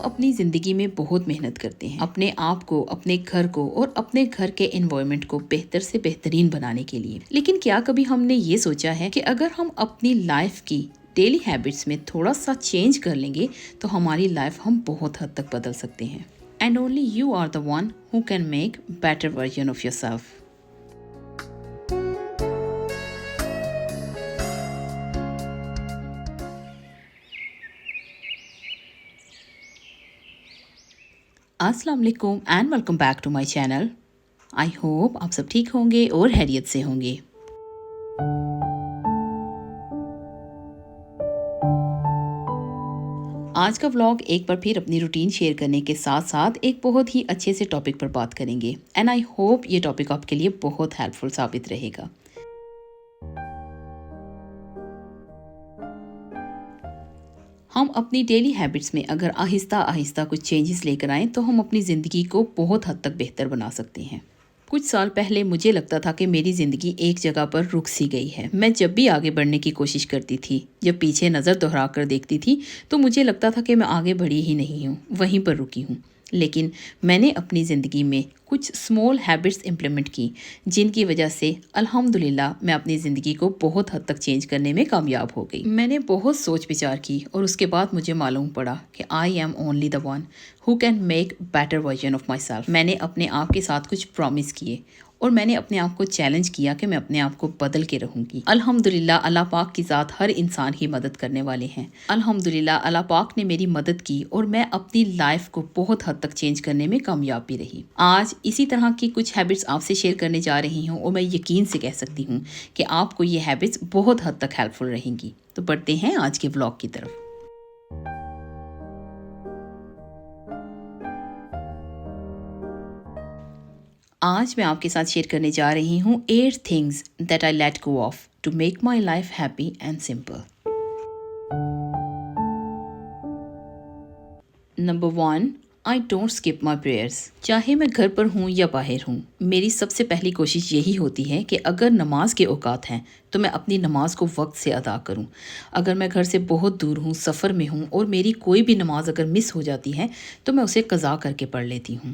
अपनी ज़िंदगी में बहुत मेहनत करते हैं अपने आप को, अपने घर को और अपने घर के एनवायरनमेंट को बेहतर से बेहतरीन बनाने के लिए। लेकिन क्या कभी हमने ये सोचा है कि अगर हम अपनी लाइफ की डेली हैबिट्स में थोड़ा सा चेंज कर लेंगे तो हमारी लाइफ हम बहुत हद तक बदल सकते हैं। And only you are the one who can make better version of yourself. अस्सलाम वालेकुम and welcome back to my channel. I hope आप सब ठीक होंगे और खैरियत से होंगे। आज का व्लॉग एक बार फिर अपनी रूटीन शेयर करने के साथ साथ एक बहुत ही अच्छे से टॉपिक पर बात करेंगे एंड आई होप ये टॉपिक आपके लिए बहुत हेल्पफुल साबित रहेगा। हम अपनी डेली हैबिट्स में अगर आहिस्ता आहिस्ता कुछ चेंजेस लेकर आएँ तो हम अपनी ज़िंदगी को बहुत हद तक बेहतर बना सकते हैं। कुछ साल पहले मुझे लगता था कि मेरी ज़िंदगी एक जगह पर रुक सी गई है। मैं जब भी आगे बढ़ने की कोशिश करती थी, जब पीछे नज़र दोहरा कर देखती थी तो मुझे लगता था कि मैं आगे बढ़ी ही नहीं हूँ, वहीं पर रुकी हूँ। लेकिन मैंने अपनी ज़िंदगी में कुछ स्मॉल हैबिट्स इम्प्लीमेंट की जिनकी वजह से अल्हम्दुलिल्लाह मैं अपनी ज़िंदगी को बहुत हद तक चेंज करने में कामयाब हो गई। मैंने बहुत सोच विचार की और उसके बाद मुझे मालूम पड़ा कि I am only the one who can make better version of my self. मैंने अपने आप के साथ कुछ प्रॉमिस किए और मैंने अपने आप को चैलेंज किया कि मैं अपने आप को बदल के रहूंगी। अल्हम्दुलिल्लाह अल्लाह पाक की ज़ात हर इंसान की मदद करने वाले हैं। अल्हम्दुलिल्लाह अल्लाह पाक ने मेरी मदद की और मैं अपनी लाइफ को बहुत हद तक चेंज करने में कामयाब भी रही। आज इसी तरह की कुछ हैबिट्स आपसे शेयर करने जा रही हूँ और मैं यकीन से कह सकती हूँ कि आपको ये हैबिट्स बहुत हद तक हेल्पफुल रहेंगी। तो बढ़ते हैं आज के व्लॉग की तरफ। आज मैं आपके साथ शेयर करने जा रही हूँ 8 things that I let go of to make my life happy and simple. Number 1, I don't skip my prayers. चाहे मैं घर पर हूँ या बाहर हूँ, मेरी सबसे पहली कोशिश यही होती है कि अगर नमाज के औकात हैं तो मैं अपनी नमाज को वक्त से अदा करूँ। अगर मैं घर से बहुत दूर हूँ, सफ़र में हूँ और मेरी कोई भी नमाज अगर मिस हो जाती है तो मैं उसे कज़ा करके पढ़ लेती हूँ।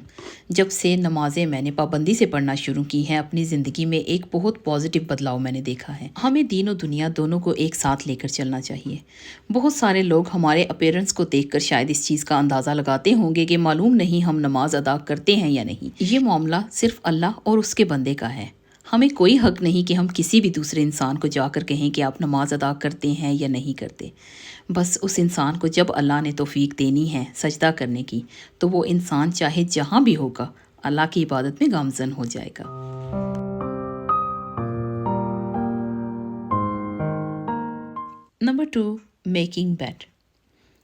जब से नमाज़ें मैंने पाबंदी से पढ़ना शुरू की हैं, अपनी ज़िंदगी में एक बहुत पॉजिटिव बदलाव मैंने देखा है। हमें दीन और दुनिया दोनों को एक साथ लेकर चलना चाहिए। बहुत सारे लोग हमारे अपीयरेंस को देखकर शायद इस चीज़ का अंदाज़ा लगाते होंगे कि मालूम नहीं हम नमाज अदा करते हैं या नहीं। ये मामला सिर्फ अल्लाह और उसके बंदे का है। हमें कोई हक नहीं कि हम किसी भी दूसरे इंसान को जाकर कहें कि आप नमाज अदा करते हैं या नहीं करते। बस उस इंसान को जब अल्लाह ने तौफीक देनी है सजदा करने की तो वो इंसान चाहे जहाँ भी होगा अल्लाह की इबादत में गामज़न हो जाएगा। Number 2, making bed.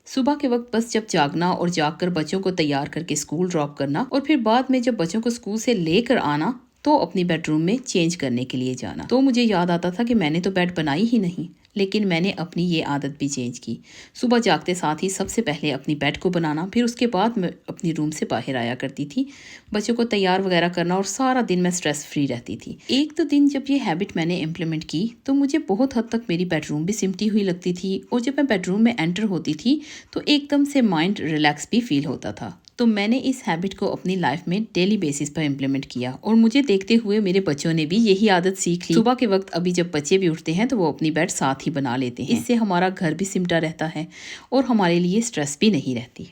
सुबह के वक्त बस जब जागना और जागकर बच्चों को तैयार करके स्कूल ड्रॉप करना और फिर बाद में जब बच्चों को स्कूल से लेकर आना तो अपनी बेडरूम में चेंज करने के लिए जाना, तो मुझे याद आता था कि मैंने तो बेड बनाई ही नहीं। लेकिन मैंने अपनी ये आदत भी चेंज की। सुबह जागते साथ ही सबसे पहले अपनी बेड को बनाना, फिर उसके बाद मैं अपनी रूम से बाहर आया करती थी, बच्चों को तैयार वगैरह करना और सारा दिन मैं स्ट्रेस फ्री रहती थी। एक दो दिन जब ये हैबिट मैंने इम्प्लीमेंट की तो मुझे बहुत हद तक मेरी बेडरूम भी सिमटी हुई लगती थी और जब मैं बेडरूम में एंटर होती थी तो एकदम से माइंड रिलैक्स भी फील होता था। तो मैंने इस हैबिट को अपनी लाइफ में डेली बेसिस पर इम्प्लीमेंट किया और मुझे देखते हुए मेरे बच्चों ने भी यही आदत सीख ली। सुबह के वक्त अभी जब बच्चे भी उठते हैं तो वो अपनी बेड साथ ही बना लेते हैं। इससे हमारा घर भी सिमटा रहता है और हमारे लिए स्ट्रेस भी नहीं रहती।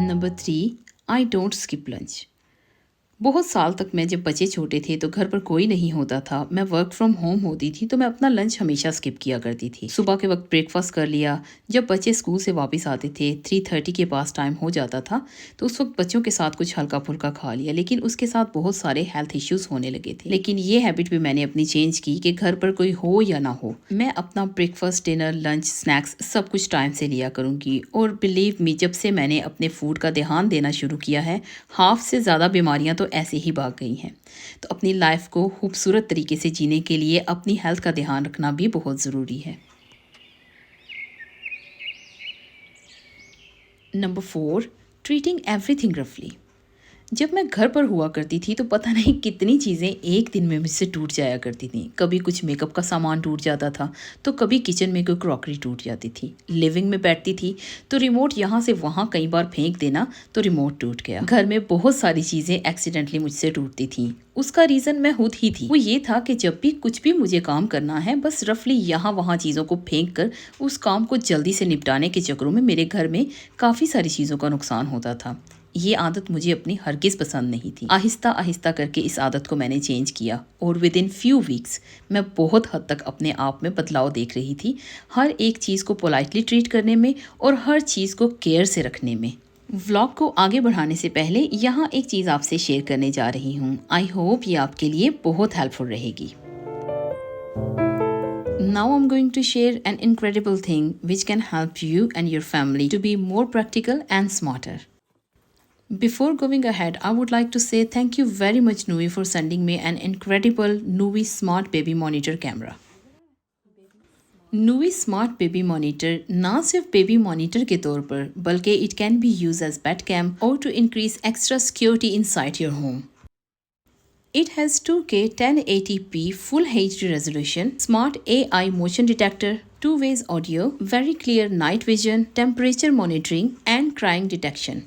Number 3, I don't skip lunch. बहुत साल तक मैं जब बच्चे छोटे थे तो घर पर कोई नहीं होता था, मैं वर्क फ्रॉम होम होती थी तो मैं अपना लंच हमेशा स्किप किया करती थी। सुबह के वक्त ब्रेकफास्ट कर लिया, जब बच्चे स्कूल से वापस आते थे 3:30 के पास टाइम हो जाता था तो उस वक्त बच्चों के साथ कुछ हल्का फुल्का खा लिया, लेकिन उसके साथ बहुत सारे हेल्थ इश्यूज होने लगे थे। लेकिन ये हैबिट भी मैंने अपनी चेंज की कि घर पर कोई हो या ना हो, मैं अपना ब्रेकफास्ट, डिनर, लंच, स्नैक्स सब कुछ टाइम से लिया करूँगी। और बिलीव मी, जब से मैंने अपने फूड का ध्यान देना शुरू किया है, हाफ से ज़्यादा बीमारियाँ तो ऐसे ही भाग गई हैं। तो अपनी लाइफ को खूबसूरत तरीके से जीने के लिए अपनी हेल्थ का ध्यान रखना भी बहुत ज़रूरी है। नंबर 4, ट्रीटिंग एवरीथिंग रफली। जब मैं घर पर हुआ करती थी तो पता नहीं कितनी चीज़ें एक दिन में मुझसे टूट जाया करती थी। कभी कुछ मेकअप का सामान टूट जाता था, तो कभी किचन में कोई क्रॉकरी टूट जाती थी। लिविंग में बैठती थी तो रिमोट यहाँ से वहाँ कई बार फेंक देना तो रिमोट टूट गया। घर में बहुत सारी चीज़ें एक्सीडेंटली मुझसे टूटती थी। उसका रीज़न मैं खुद ही थी। वो ये था कि जब भी कुछ भी मुझे काम करना है, बस रफली यहाँ वहाँ चीज़ों को फेंक कर उस काम को जल्दी से निपटाने के चक्करों में मेरे घर में काफ़ी सारी चीज़ों का नुकसान होता था। ये आदत मुझे अपनी हरगिज़ पसंद नहीं थी। आहिस्ता आहिस्ता करके इस आदत को मैंने चेंज किया और विद इन फ्यू वीक्स मैं बहुत हद तक अपने आप में बदलाव देख रही थी, हर एक चीज़ को पोलाइटली ट्रीट करने में और हर चीज़ को केयर से रखने में। व्लॉग को आगे बढ़ाने से पहले यहाँ एक चीज़ आपसे शेयर करने जा रही हूँ। आई होप ये आपके लिए बहुत हेल्पफुल रहेगी। Now I'm going to share an incredible thing which can help you and your family to be more practical and smarter. Before going ahead, I would like to say thank you very much Nuvi for sending me an incredible Nuvi Smart Baby Monitor camera. Nuvi Smart Baby Monitor ना सिर्फ baby monitor के तौर पर बल्कि it can be used as pet cam or to increase extra security inside your home. It has 2K 1080p Full HD resolution, smart AI motion detector, two-ways audio, very clear night vision, temperature monitoring and crying detection.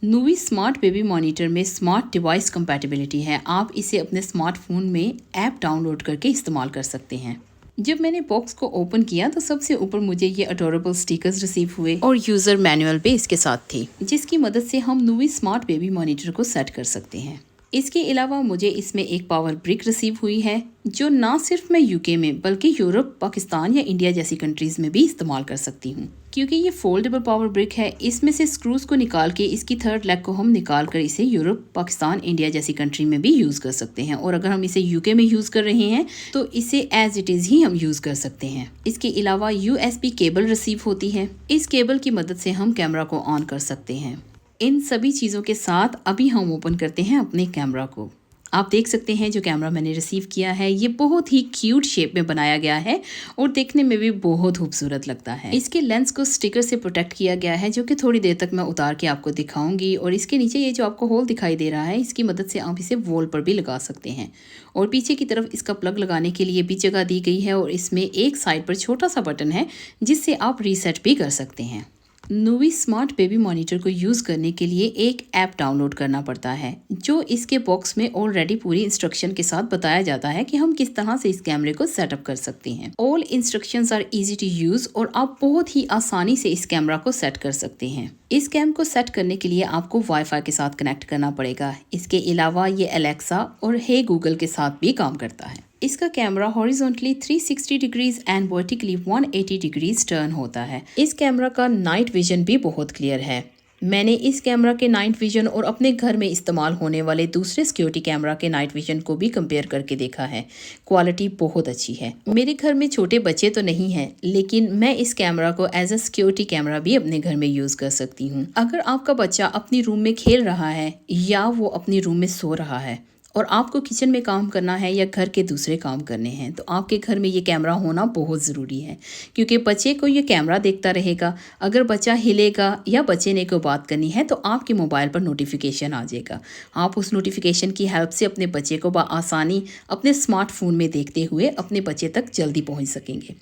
Nuvi smart baby monitor में smart device compatibility है। आप इसे अपने smartphone में app download करके इस्तेमाल कर सकते हैं। जब मैंने बॉक्स को ओपन किया तो सबसे ऊपर मुझे ये अडोरेबल स्टिकर्स रिसीव हुए और यूज़र मैनुअल भी इसके साथ थी, जिसकी मदद से हम Nuvi स्मार्ट बेबी मॉनिटर को सेट कर सकते हैं। इसके अलावा मुझे इसमें एक पावर ब्रिक रिसीव हुई है जो ना सिर्फ मैं यूके में बल्कि यूरोप, पाकिस्तान या इंडिया जैसी कंट्रीज में भी इस्तेमाल कर सकती हूँ। क्योंकि ये फोल्डेबल पावर ब्रिक है, इसमें से स्क्रूज को निकाल के इसकी थर्ड लेग को हम निकाल कर इसे यूरोप, पाकिस्तान, इंडिया जैसी कंट्री में भी यूज़ कर सकते हैं। और अगर हम इसे यूके में यूज़ कर रहे हैं तो इसे एज इट इज़ ही हम यूज़ कर सकते हैं। इसके अलावा USB केबल रिसीव होती है। इस केबल की मदद से हम कैमरा को ऑन कर सकते हैं। इन सभी चीज़ों के साथ अभी हम ओपन करते हैं अपने कैमरा को। आप देख सकते हैं जो कैमरा मैंने रिसीव किया है ये बहुत ही क्यूट शेप में बनाया गया है और देखने में भी बहुत खूबसूरत लगता है। इसके लेंस को स्टिकर से प्रोटेक्ट किया गया है जो कि थोड़ी देर तक मैं उतार के आपको दिखाऊंगी। और इसके नीचे ये जो आपको होल दिखाई दे रहा है, इसकी मदद से आप इसे वॉल पर भी लगा सकते हैं। और पीछे की तरफ इसका प्लग लगाने के लिए भी जगह दी गई है और इसमें एक साइड पर छोटा सा बटन है जिससे आप रीसेट भी कर सकते हैं। Nuvi स्मार्ट बेबी मॉनिटर को यूज़ करने के लिए एक ऐप डाउनलोड करना पड़ता है जो इसके बॉक्स में ऑलरेडी पूरी इंस्ट्रक्शन के साथ बताया जाता है कि हम किस तरह से इस कैमरे को सेटअप कर सकते हैं। All instructions are easy to use और आप बहुत ही आसानी से इस कैमरा को सेट कर सकते हैं। इस कैम को सेट करने के लिए आपको वाईफाई के साथ कनेक्ट करना पड़ेगा। इसके अलावा ये एलेक्सा और हे गूगल के साथ भी काम करता है। इसका camera horizontally 360 degrees and vertically 180 degrees turn होता है। इस कैमरा का नाइट विजन भी बहुत क्लियर है। मैंने इस कैमरा के नाइट विजन और अपने घर में इस्तेमाल होने वाले दूसरे सिक्योरिटी कैमरा के नाइट विजन को भी कंपेयर करके देखा है। क्वालिटी बहुत अच्छी है। मेरे घर में छोटे बच्चे तो नहीं हैं, लेकिन मैं इस कैमरा को एज अ सिक्योरिटी कैमरा भी अपने घर में यूज़ कर सकती हूँ। अगर आपका बच्चा अपनी रूम में खेल रहा है या वो अपनी रूम में सो रहा है और आपको किचन में काम करना है या घर के दूसरे काम करने हैं तो आपके घर में ये कैमरा होना बहुत ज़रूरी है, क्योंकि बच्चे को ये कैमरा देखता रहेगा। अगर बच्चा हिलेगा या बच्चे ने कोई बात करनी है तो आपके मोबाइल पर नोटिफिकेशन आ जाएगा। आप उस नोटिफिकेशन की हेल्प से अपने बच्चे को बआसानी अपने स्मार्टफोन में देखते हुए अपने बच्चे तक जल्दी पहुँच सकेंगे।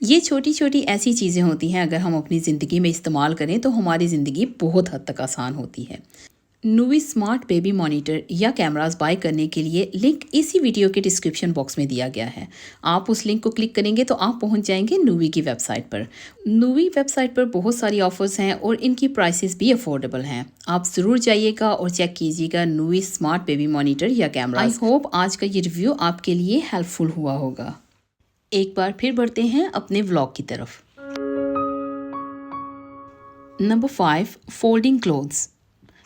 ये छोटी छोटी ऐसी चीज़ें होती हैं, अगर हम अपनी ज़िंदगी में इस्तेमाल करें तो हमारी ज़िंदगी बहुत हद तक आसान होती है। Nuvi स्मार्ट बेबी मॉनिटर या कैमरास बाय करने के लिए लिंक इसी वीडियो के डिस्क्रिप्शन बॉक्स में दिया गया है। आप उस लिंक को क्लिक करेंगे तो आप पहुंच जाएंगे Nuvi की वेबसाइट पर। Nuvi वेबसाइट पर बहुत सारी ऑफर्स हैं और इनकी प्राइसेस भी अफोर्डेबल हैं। आप ज़रूर जाइएगा और चेक कीजिएगा Nuvi स्मार्ट बेबी मॉनिटर या कैमरा। आई होप आज का ये रिव्यू आपके लिए हेल्पफुल हुआ होगा। एक बार फिर बढ़ते हैं अपने व्लॉग की तरफ। Number 5, folding clothes.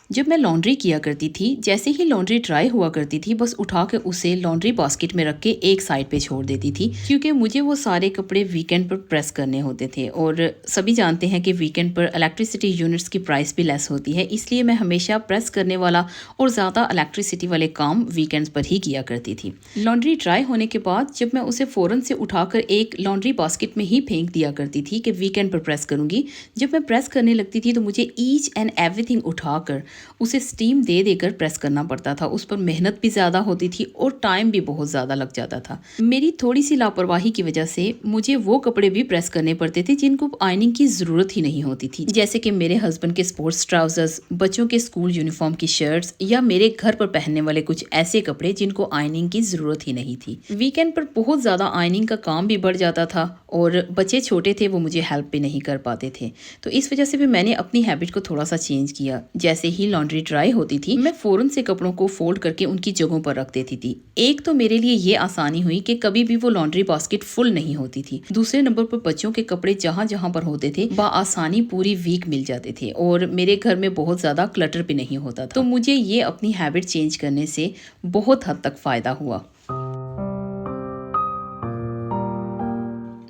जब मैं लॉन्ड्री किया करती थी, जैसे ही लॉन्ड्री ड्राई हुआ करती थी बस उठा के उसे लॉन्ड्री बास्केट में रख के एक साइड पे छोड़ देती थी, क्योंकि मुझे वो सारे कपड़े वीकेंड पर प्रेस करने होते थे। और सभी जानते हैं कि वीकेंड पर इलेक्ट्रिसिटी यूनिट्स की प्राइस भी लेस होती है, इसलिए मैं हमेशा प्रेस करने वाला और ज़्यादा इलेक्ट्रिसिटी वाले काम वीकेंड्स पर ही किया करती थी। लॉन्ड्री ड्राई होने के बाद जब मैं उसे फ़ौरन से उठाकर एक लॉन्ड्री बास्केट में ही फेंक दिया करती थी कि वीकेंड पर प्रेस करूँगी, जब मैं प्रेस करने लगती थी तो मुझे ईच एंड एवरीथिंग उठाकर उसे स्टीम दे देकर प्रेस करना पड़ता था। उस पर मेहनत भी ज़्यादा होती थी और टाइम भी बहुत ज़्यादा लग जाता था। मेरी थोड़ी सी लापरवाही की वजह से मुझे वो कपड़े भी प्रेस करने पड़ते थे जिनको आयनिंग की ज़रूरत ही नहीं होती थी, जैसे कि मेरे हस्बैंड के स्पोर्ट्स ट्राउजर्स, बच्चों के स्कूल यूनिफॉर्म की शर्ट्स या मेरे घर पर पहनने वाले कुछ ऐसे कपड़े जिनको आयनिंग की ज़रूरत ही नहीं थी। वीकेंड पर बहुत ज़्यादा आयनिंग का काम भी बढ़ जाता था और बच्चे छोटे थे, वो मुझे हेल्प भी नहीं कर पाते थे। तो इस वजह से भी मैंने अपनी हैबिट को थोड़ा सा चेंज किया। जैसे ही लॉन्ड्री ड्राई होती थी, मैं फ़ौरन से कपड़ों को फोल्ड करके उनकी जगहों पर रख देती थी। एक तो मेरे लिए ये आसानी हुई कि कभी भी वो लॉन्ड्री बास्केट फुल नहीं होती थी। दूसरे नंबर पर बच्चों के कपड़े जहाँ जहाँ पर होते थे बआसानी पूरी वीक मिल जाते थे और मेरे घर में बहुत ज़्यादा क्लटर भी नहीं होता था। तो मुझे ये अपनी हैबिट चेंज करने से बहुत हद तक फ़ायदा हुआ।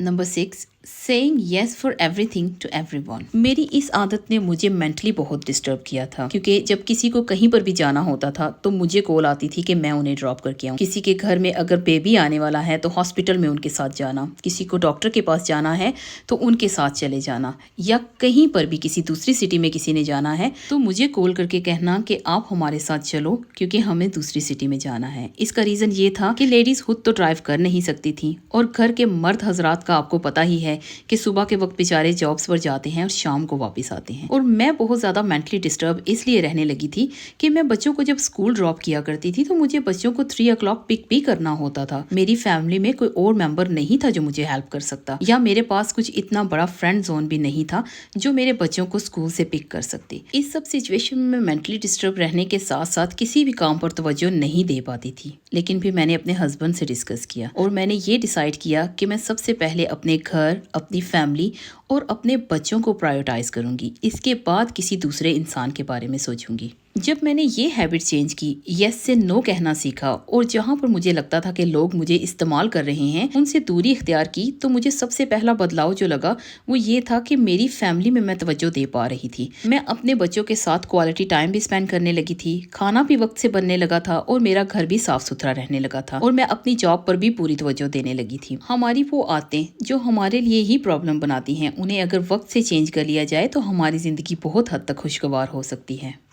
Number 6, saying yes for everything to everyone. मेरी इस आदत ने मुझे मेंटली बहुत डिस्टर्ब किया था, क्योंकि जब किसी को कहीं पर भी जाना होता था तो मुझे कॉल आती थी कि मैं उन्हें ड्रॉप करके आऊँ। किसी के घर में अगर बेबी आने वाला है तो हॉस्पिटल में उनके साथ जाना, किसी को डॉक्टर के पास जाना है तो उनके साथ चले जाना, या कहीं पर भी किसी दूसरी सिटी में किसी ने जाना है तो मुझे कॉल करके कहना कि आप हमारे साथ चलो क्योंकि हमें दूसरी सिटी में जाना है। इसका रीज़न ये था कि लेडीज़ खुद तो ड्राइव कर नहीं सकती थी और घर के मर्द हजरात का आपको पता ही है कि सुबह के वक्त बेचारे जॉब्स पर जाते हैं और शाम को वापस आते हैं। और मैं बहुत ज़्यादा मेंटली डिस्टर्ब इसलिए रहने लगी थी कि मैं बच्चों को जब स्कूल ड्रॉप किया करती थी तो मुझे बच्चों को 3 o'clock पिक भी करना होता था। मेरी फैमिली में कोई और मेंबर नहीं था जो मुझे हेल्प कर सकता, या मेरे पास कुछ इतना बड़ा फ्रेंड जोन भी नहीं था जो मेरे बच्चों को स्कूल से पिक कर सकते। इस सब सिचुएशन में मेंटली डिस्टर्ब रहने के साथ साथ किसी भी काम पर तवज्जो नहीं दे पाती थी। लेकिन फिर मैंने अपने हस्बैंड से डिस्कस किया और मैंने ये डिसाइड किया कि मैं सबसे पहले अपने घर, अपनी फैमिली और अपने बच्चों को प्रायोरिटाइज करूंगी, इसके बाद किसी दूसरे इंसान के बारे में सोचूंगी। जब मैंने ये हैबिट चेंज की, यस से नो कहना सीखा और जहाँ पर मुझे लगता था कि लोग मुझे इस्तेमाल कर रहे हैं उनसे दूरी इख्तियार की, तो मुझे सबसे पहला बदलाव जो लगा वो ये था कि मेरी फैमिली में मैं तवज्जो दे पा रही थी। मैं अपने बच्चों के साथ क्वालिटी टाइम भी स्पेंड करने लगी थी, खाना भी वक्त से बनने लगा था और मेरा घर भी साफ सुथरा रहने लगा था और मैं अपनी जॉब पर भी पूरी तवज्जो देने लगी थी। हमारी वो आदतें जो हमारे लिए ही प्रॉब्लम बनाती हैं, उन्हें अगर वक्त से चेंज कर लिया जाए तो हमारी जिंदगी बहुत हद तक खुशगवार हो सकती है।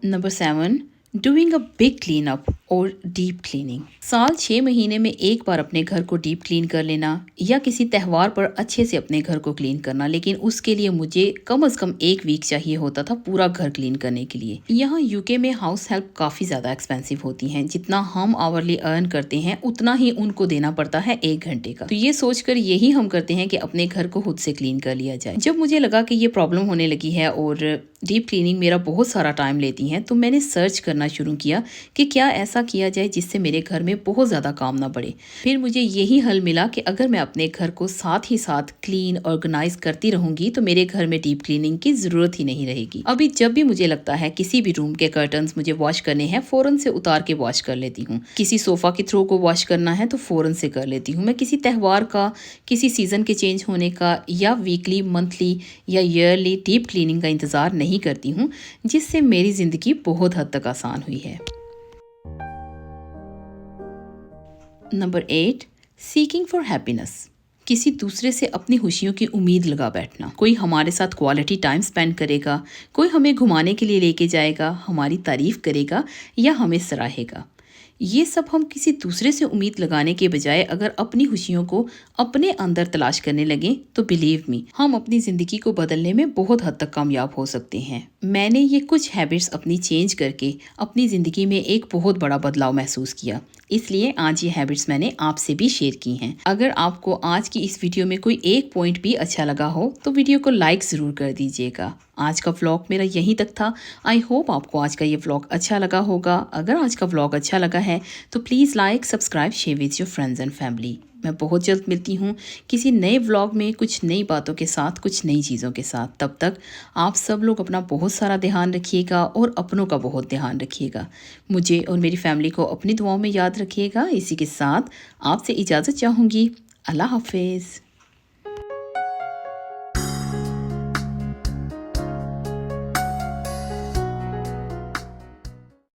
Number 7, doing a big clean up और डीप क्लीनिंग। साल 6 महीने में एक बार अपने घर को डीप क्लीन कर लेना या किसी त्यौहार पर अच्छे से अपने घर को क्लीन करना, लेकिन उसके लिए मुझे कम से कम 1 वीक चाहिए होता था पूरा घर क्लीन करने के लिए। यहाँ यूके में हाउस हेल्प काफ़ी ज़्यादा एक्सपेंसिव होती हैं, जितना हम आवरली अर्न करते हैं उतना ही उनको देना पड़ता है 1 घंटे का। तो ये सोचकर यही हम करते हैं कि अपने घर को खुद से क्लीन कर लिया जाए। जब मुझे लगा कि ये प्रॉब्लम होने लगी है और डीप क्लीनिंग मेरा बहुत सारा टाइम लेती है, तो मैंने सर्च करना शुरू किया कि क्या ऐसा किया जाए जिससे मेरे घर में बहुत ज़्यादा काम ना बढ़े। फिर मुझे यही हल मिला कि अगर मैं अपने घर को साथ ही साथ क्लीन ऑर्गेनाइज करती रहूंगी तो मेरे घर में डीप क्लीनिंग की ज़रूरत ही नहीं रहेगी। अभी जब भी मुझे लगता है किसी भी रूम के कर्टन्स मुझे वॉश करने हैं, फ़ौरन से उतार के वॉश कर लेती हूँ। किसी सोफ़ा की थ्रो को वॉश करना है तो फ़ौरन से कर लेती हूँ। मैं किसी त्यौहार का, किसी सीज़न के चेंज होने का या वीकली, मंथली या ईयरली डीप क्लीनिंग का इंतज़ार नहीं करती हूँ, जिससे मेरी ज़िंदगी बहुत हद तक आसान हुई है। Number 8, seeking for happiness. किसी दूसरे से अपनी खुशियों की उम्मीद लगा बैठना। कोई हमारे साथ क्वालिटी टाइम स्पेंड करेगा, कोई हमें घुमाने के लिए लेके जाएगा, हमारी तारीफ करेगा या हमें सराहेगा। ये सब हम किसी दूसरे से उम्मीद लगाने के बजाय अगर अपनी खुशियों को अपने अंदर तलाश करने लगे तो बिलीव मी, हम अपनी ज़िंदगी को बदलने में बहुत हद तक कामयाब हो सकते हैं। मैंने ये कुछ हैबिट्स अपनी चेंज करके अपनी ज़िंदगी में एक बहुत बड़ा बदलाव महसूस किया, इसलिए आज ये हैबिट्स मैंने आपसे भी शेयर की हैं। अगर आपको आज की इस वीडियो में कोई एक पॉइंट भी अच्छा लगा हो तो वीडियो को लाइक ज़रूर कर दीजिएगा। आज का व्लॉग मेरा यहीं तक था। आई होप आपको आज का ये व्लॉग अच्छा लगा होगा। अगर आज का व्लॉग अच्छा लगा है तो please like, subscribe, share with your friends and family. मैं बहुत जल्द मिलती हूँ किसी नए व्लॉग में, कुछ नई बातों के साथ, कुछ नई चीज़ों के साथ। तब तक आप सब लोग अपना बहुत सारा ध्यान रखिएगा और अपनों का बहुत ध्यान रखिएगा। मुझे और मेरी फैमिली को अपनी दुआओं में याद रखिएगा। इसी के साथ आपसे इजाज़त चाहूँगी। अल्लाह हाफिज़।